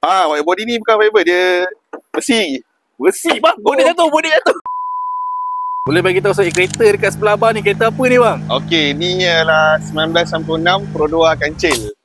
White body ni bukan fiber, dia besi. Besi bang, boleh jatuh. Boleh bagi tahu saya kereta dekat sebelah abang ni, kereta apa ni bang? Okey, ni ialah 1996 Pro 2 kancil.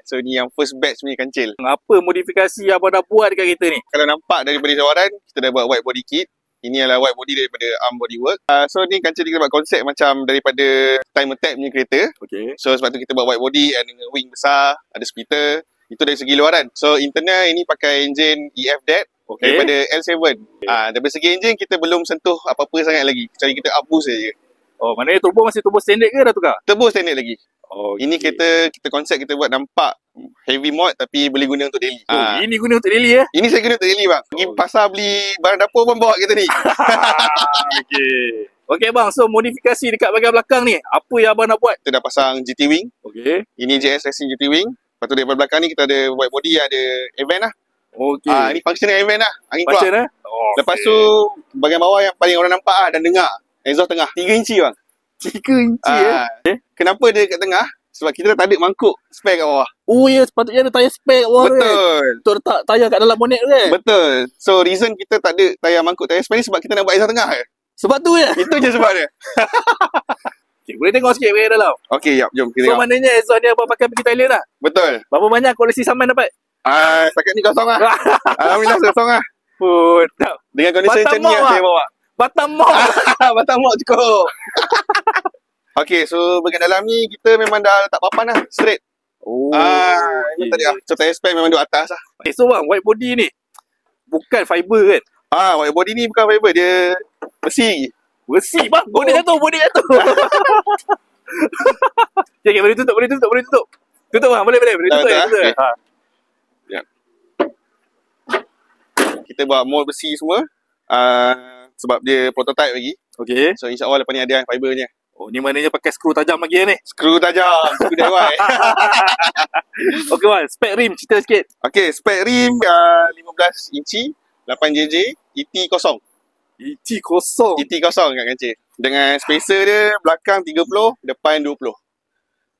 So ni yang first batch punya kancil. Apa modifikasi abang dah buat dekat kereta ni? Kalau nampak daripada cawaran, kita dah buat white body kit. Ini adalah white body daripada arm bodywork. So ni kancil kita buat konsep macam daripada time attack punya kereta. Okey. So sebab tu kita buat white body dengan wing besar, ada splitter. Itu dari segi luaran. So internal ini pakai enjin EF-DET daripada L7. Dari segi enjin kita belum sentuh apa-apa sangat lagi. Kecuali kita up boost saja. Oh, maknanya turbo masih turbo standard ke dah tukar? Turbo standard lagi. Oh, ini kita konsep kita buat nampak heavy mod tapi boleh guna untuk daily. Ini guna untuk daily ya? Ini saya guna untuk daily bang. Pergi pasar beli barang dapur pun bawa kereta ni. Okey bang, so modifikasi dekat bahagian belakang ni, apa yang abang nak buat? Kita dah pasang GT Wing. Okey. Ini JS Racing GT Wing. Lepas tu daripada belakang ni kita ada white body yang ada event lah. Okey. Ini functional event lah. Angin Function keluar. Lepas tu bahagian bawah yang paling orang nampak dan dengar. Exhaust tengah 3 inci bang. 3 inci Kenapa dia kat tengah? Sebab kita tak ada mangkuk spare kat bawah. Oh ya, sepatutnya ada tayar spare kat bawah. Betul. Untuk letak tayar kat dalam bonet tu kan? Betul. So reason kita tak ada tayar mangkuk tayar spare ni sebab kita nak buat exhaust tengah je. Sebab tu ya? Itu je sebab dia. Okay, boleh tengok sikit bahagian dalam? Okey, jom kita so tengok. maknanya exhaust ni abang pakai pergi Thailand lah? Betul. Berapa banyak koleksi saman dapat? Setakat ni kosong lah. Alhamdulillah kosong lah. Dengan kondisi macam ni yang saya bawa. Batamok. Batamok cukup. Okey, so bahagian dalam ni kita memang dah letak papan lah, straight. Ini tadi lah. So tayar spare memang duduk atas lah. Okay, so bang, white body ni bukan fiber kan? White body ni bukan fiber, dia besi. Besi bang, boleh jatuh. Okay, boleh tutup. Tutup bang, boleh tutup. Kita buat mold besi semua. Sebab dia prototype lagi. Okay. So insyaAllah lepas ni ada fibernya. Oh, ni maknanya pakai skru tajam lagi ni. Skru tajam, skru DIY. Okay bang, spek rim cerita sikit. Okay, spek rim 15 inci, 8JJ, ET kosong. ET kosong? ET kosong kat kancil. Dengan spacer dia belakang 30, depan 20.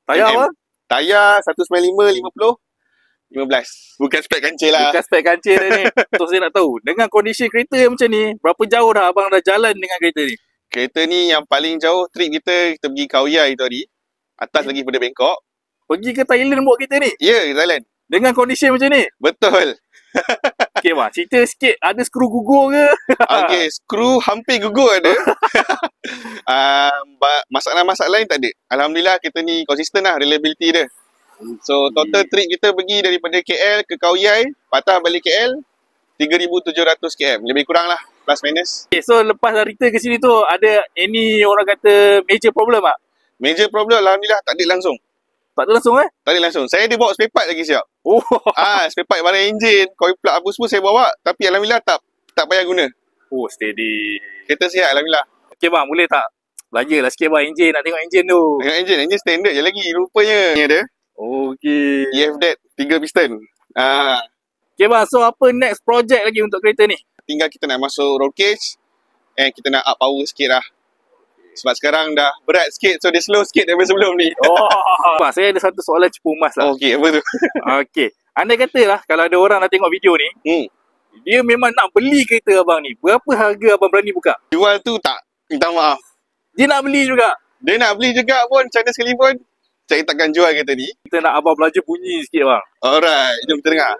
Tayar apa? Tayar 195, 50, 15. Bukan spek kancil lah. Bukan spek kancil ni. So saya nak tahu, dengan kondisi kereta yang macam ni, berapa jauh dah abang dah jalan dengan kereta ni? Kereta ni yang paling jauh trip kita pergi Khao Yai tu tadi. Atas lagi pada Bangkok. Pergi ke Thailand buat kereta ni? Ya, ke Thailand. Dengan kondisi macam ni? Betul. Okay bang, cerita sikit, ada skru gugur ke? Okay, skru hampir gugur ada. Masalah-masalah lain tak ada. Alhamdulillah kereta ni konsisten lah reliability dia. So total trip kita pergi daripada KL ke Khao Yai, patah balik KL 3,700 km. Lebih kurang lah, plus minus. Okay, so lepas dah return ke sini tu, ada any orang kata major problem tak? Major problem Alhamdulillah tak ada langsung. Tak ada langsung Tak ada langsung. Saya ada bawa spare part lagi siap. Oh. Spare part barang enjin, coil plug apa semua saya bawa. Tapi Alhamdulillah tak payah guna. Oh, steady. Kereta sihat Alhamdulillah. Okay bang, boleh tak? Belanja lah sikit bang enjin, nak tengok enjin tu. Tengok enjin standard je lagi rupanya. Ni ada. Okay. EF-DET 3 piston. Okay bang, so apa next project lagi untuk kereta ni? Tinggal kita nak masuk roll cage and kita nak up power sikit lah. Sebab sekarang dah berat sikit, so dia slow sikit daripada sebelum ni. Bang, saya ada satu soalan cepu emas lah. Okey, apa tu? Okay, andai katalah kalau ada orang nak tengok video ni, dia memang nak beli kereta abang ni, berapa harga abang berani buka? Jual tu tak, minta maaf. Dia nak beli juga? Dia nak beli juga pun, macam mana sekali pun, saya takkan jual kereta ni. Kita nak abang belajar bunyi sikit bang. Alright, jom kita dengar.